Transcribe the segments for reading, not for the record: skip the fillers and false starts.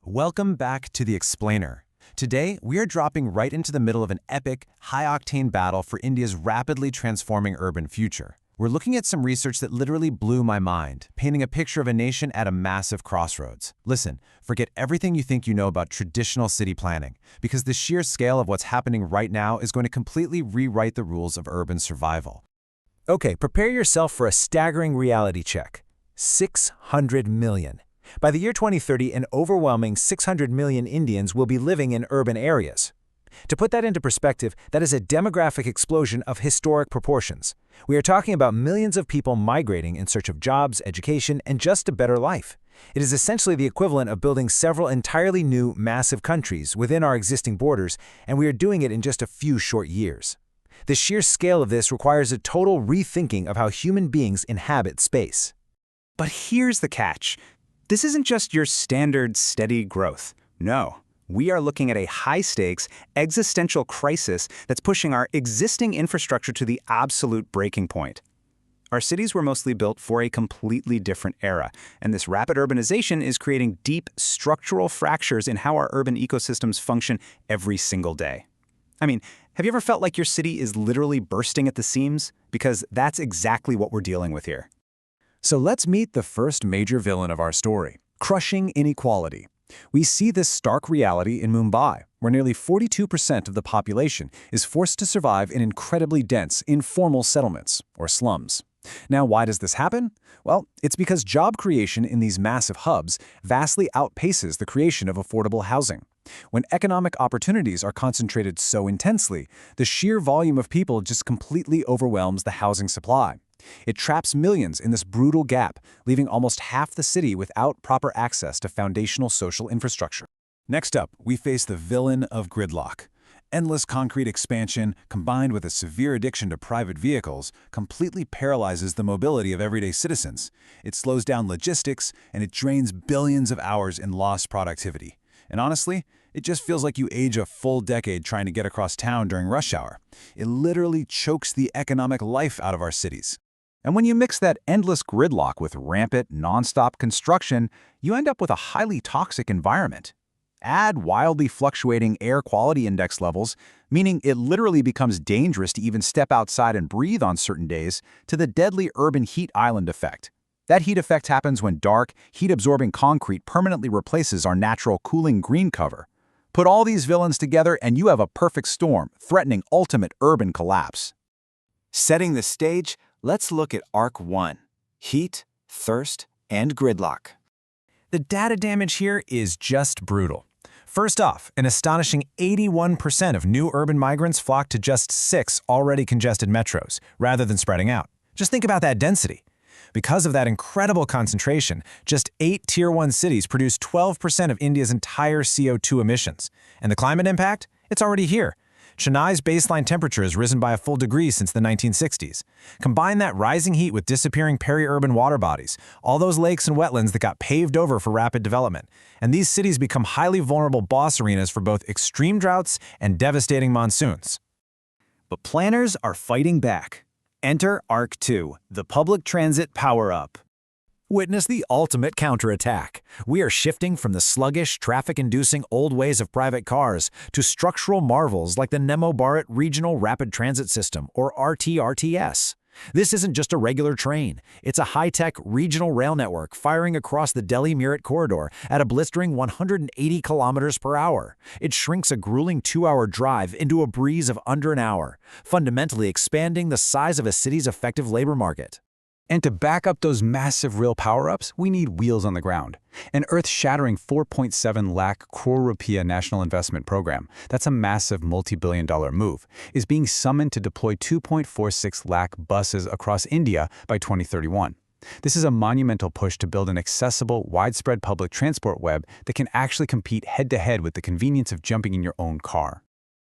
Welcome back to The Explainer. Today, we are dropping right into the middle of an epic, high-octane battle for India's rapidly transforming urban future. We're looking at some research that literally blew my mind, painting a picture of a nation at a massive crossroads. Listen, forget everything you think you know about traditional city planning, because the sheer scale of what's happening right now is going to completely rewrite the rules of urban survival. Okay, prepare yourself for a staggering reality check. 600 million. By the year 2030, an overwhelming 600 million Indians will be living in urban areas. To put that into perspective, that is a demographic explosion of historic proportions. We are talking about millions of people migrating in search of jobs, education, and just a better life. It is essentially the equivalent of building several entirely new, massive countries within our existing borders, and we are doing it in just a few short years. The sheer scale of this requires a total rethinking of how human beings inhabit space. But here's the catch. This isn't just your standard steady growth. No, we are looking at a high-stakes, existential crisis that's pushing our existing infrastructure to the absolute breaking point. Our cities were mostly built for a completely different era, and this rapid urbanization is creating deep structural fractures in how our urban ecosystems function every single day. I mean, have you ever felt like your city is literally bursting at the seams? Because that's exactly what we're dealing with here. So let's meet the first major villain of our story, crushing inequality. We see this stark reality in Mumbai, where nearly 42% of the population is forced to survive in incredibly dense, informal settlements, or slums. Now, why does this happen? Well, it's because job creation in these massive hubs vastly outpaces the creation of affordable housing. When economic opportunities are concentrated so intensely, the sheer volume of people just completely overwhelms the housing supply. It traps millions in this brutal gap, leaving almost half the city without proper access to foundational social infrastructure. Next up, we face the villain of gridlock. Endless concrete expansion, combined with a severe addiction to private vehicles, completely paralyzes the mobility of everyday citizens. It slows down logistics, and it drains billions of hours in lost productivity. And honestly, it just feels like you age a full decade trying to get across town during rush hour. It literally chokes the economic life out of our cities. And when you mix that endless gridlock with rampant, nonstop construction, you end up with a highly toxic environment. Add wildly fluctuating air quality index levels, meaning it literally becomes dangerous to even step outside and breathe on certain days, to the deadly urban heat island effect. That heat effect happens when dark, heat-absorbing concrete permanently replaces our natural cooling green cover. Put all these villains together and you have a perfect storm, threatening ultimate urban collapse. Setting the stage, let's look at Arc 1, heat, thirst, and gridlock. The data damage here is just brutal. First off, an astonishing 81% of new urban migrants flock to just 6 already congested metros, rather than spreading out. Just think about that density. Because of that incredible concentration, just 8 Tier 1 cities produce 12% of India's entire CO2 emissions. And the climate impact? It's already here. Chennai's baseline temperature has risen by a full degree since the 1960s. Combine that rising heat with disappearing peri-urban water bodies, all those lakes and wetlands that got paved over for rapid development, and these cities become highly vulnerable boss arenas for both extreme droughts and devastating monsoons. But planners are fighting back. Enter Arc 2, the public transit power-up. Witness the ultimate counterattack. We are shifting from the sluggish, traffic-inducing old ways of private cars to structural marvels like the Nemo Bharat Regional Rapid Transit System, or RTRTS. This isn't just a regular train. It's a high-tech regional rail network firing across the Delhi-Meerut corridor at a blistering 180 kilometers per hour. It shrinks a grueling 2-hour drive into a breeze of under an hour, fundamentally expanding the size of a city's effective labor market. And to back up those massive rail power-ups, we need wheels on the ground. An earth-shattering 4.7 lakh crore rupiah national investment program, that's a massive multi-billion-dollar move, is being summoned to deploy 2.46 lakh buses across India by 2031. This is a monumental push to build an accessible, widespread public transport web that can actually compete head-to-head with the convenience of jumping in your own car.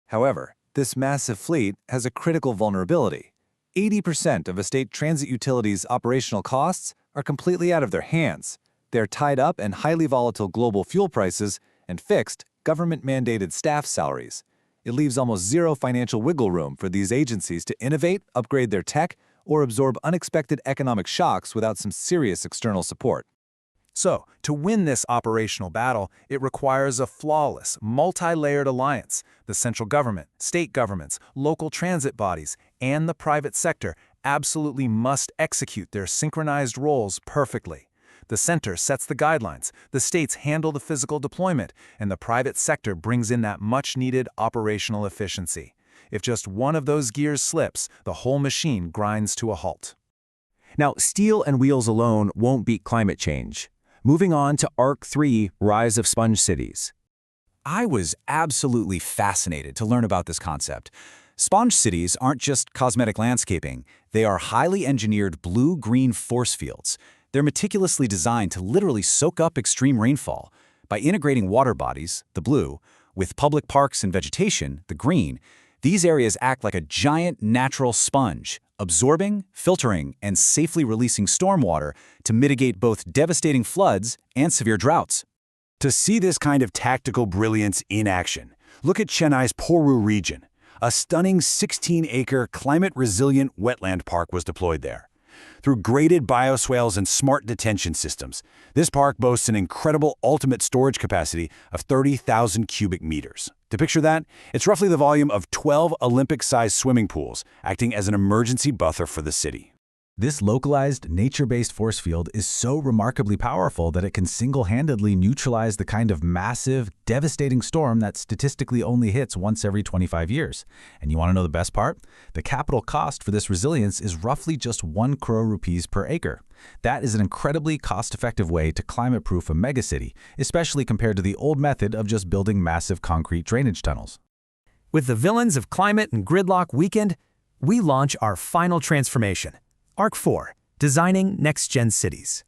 However, this massive fleet has a critical vulnerability. 80% of a state transit utility's operational costs are completely out of their hands. They're tied up in highly volatile global fuel prices and fixed, government-mandated staff salaries. It leaves almost zero financial wiggle room for these agencies to innovate, upgrade their tech, or absorb unexpected economic shocks without some serious external support. So, to win this operational battle, it requires a flawless, multi-layered alliance. The central government, state governments, local transit bodies, and the private sector absolutely must execute their synchronized roles perfectly. The center sets the guidelines, the states handle the physical deployment, and the private sector brings in that much-needed operational efficiency. If just one of those gears slips, the whole machine grinds to a halt. Now, steel and wheels alone won't beat climate change. Moving on to Arc 3, Rise of Sponge Cities. I was absolutely fascinated to learn about this concept. Sponge cities aren't just cosmetic landscaping. They are highly engineered blue-green force fields. They're meticulously designed to literally soak up extreme rainfall. By integrating water bodies, the blue, with public parks and vegetation, the green, these areas act like a giant natural sponge, absorbing, filtering, and safely releasing stormwater to mitigate both devastating floods and severe droughts. To see this kind of tactical brilliance in action, look at Chennai's Porur region. A stunning 16-acre climate-resilient wetland park was deployed there. Through graded bioswales and smart detention systems, this park boasts an incredible ultimate storage capacity of 30,000 cubic meters. To picture that, it's roughly the volume of 12 Olympic-sized swimming pools, acting as an emergency buffer for the city. This localized, nature-based force field is so remarkably powerful that it can single-handedly neutralize the kind of massive, devastating storm that statistically only hits once every 25 years. And you want to know the best part? The capital cost for this resilience is roughly just 1 crore rupees per acre. That is an incredibly cost-effective way to climate-proof a megacity, especially compared to the old method of just building massive concrete drainage tunnels. With the villains of climate and gridlock weakened, we launch our final transformation. Arc 4, Designing Next-Gen Cities.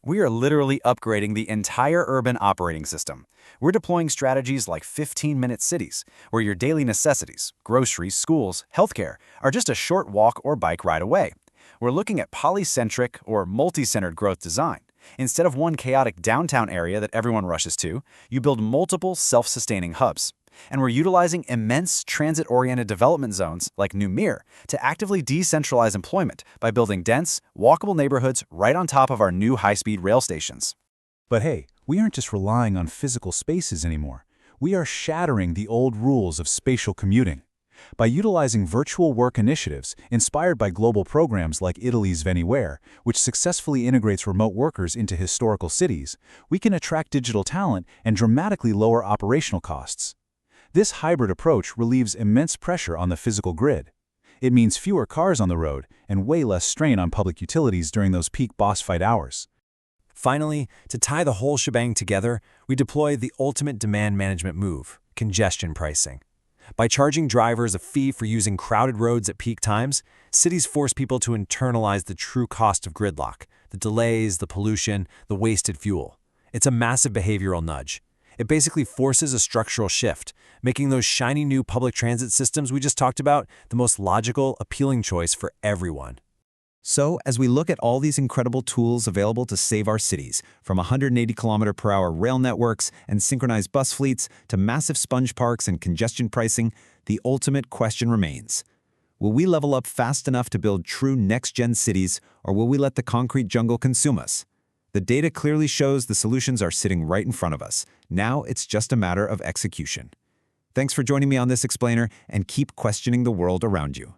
We are literally upgrading the entire urban operating system. We're deploying strategies like 15-minute cities, where your daily necessities, groceries, schools, healthcare, are just a short walk or bike ride away. We're looking at polycentric or multi-centered growth design. Instead of one chaotic downtown area that everyone rushes to, you build multiple self-sustaining hubs. And we're utilizing immense transit-oriented development zones like New Mir to actively decentralize employment by building dense, walkable neighborhoods right on top of our new high-speed rail stations. But hey, we aren't just relying on physical spaces anymore. We are shattering the old rules of spatial commuting. By utilizing virtual work initiatives inspired by global programs like Italy's Anywhere, which successfully integrates remote workers into historical cities, we can attract digital talent and dramatically lower operational costs. This hybrid approach relieves immense pressure on the physical grid. It means fewer cars on the road and way less strain on public utilities during those peak boss fight hours. Finally, to tie the whole shebang together, we deploy the ultimate demand management move, congestion pricing. By charging drivers a fee for using crowded roads at peak times, cities force people to internalize the true cost of gridlock, the delays, the pollution, the wasted fuel. It's a massive behavioral nudge. It basically forces a structural shift, making those shiny new public transit systems we just talked about the most logical, appealing choice for everyone. So, as we look at all these incredible tools available to save our cities, from 180-kilometer-per-hour rail networks and synchronized bus fleets to massive sponge parks and congestion pricing, the ultimate question remains. Will we level up fast enough to build true next-gen cities, or will we let the concrete jungle consume us? The data clearly shows the solutions are sitting right in front of us. Now it's just a matter of execution. Thanks for joining me on this explainer, and keep questioning the world around you.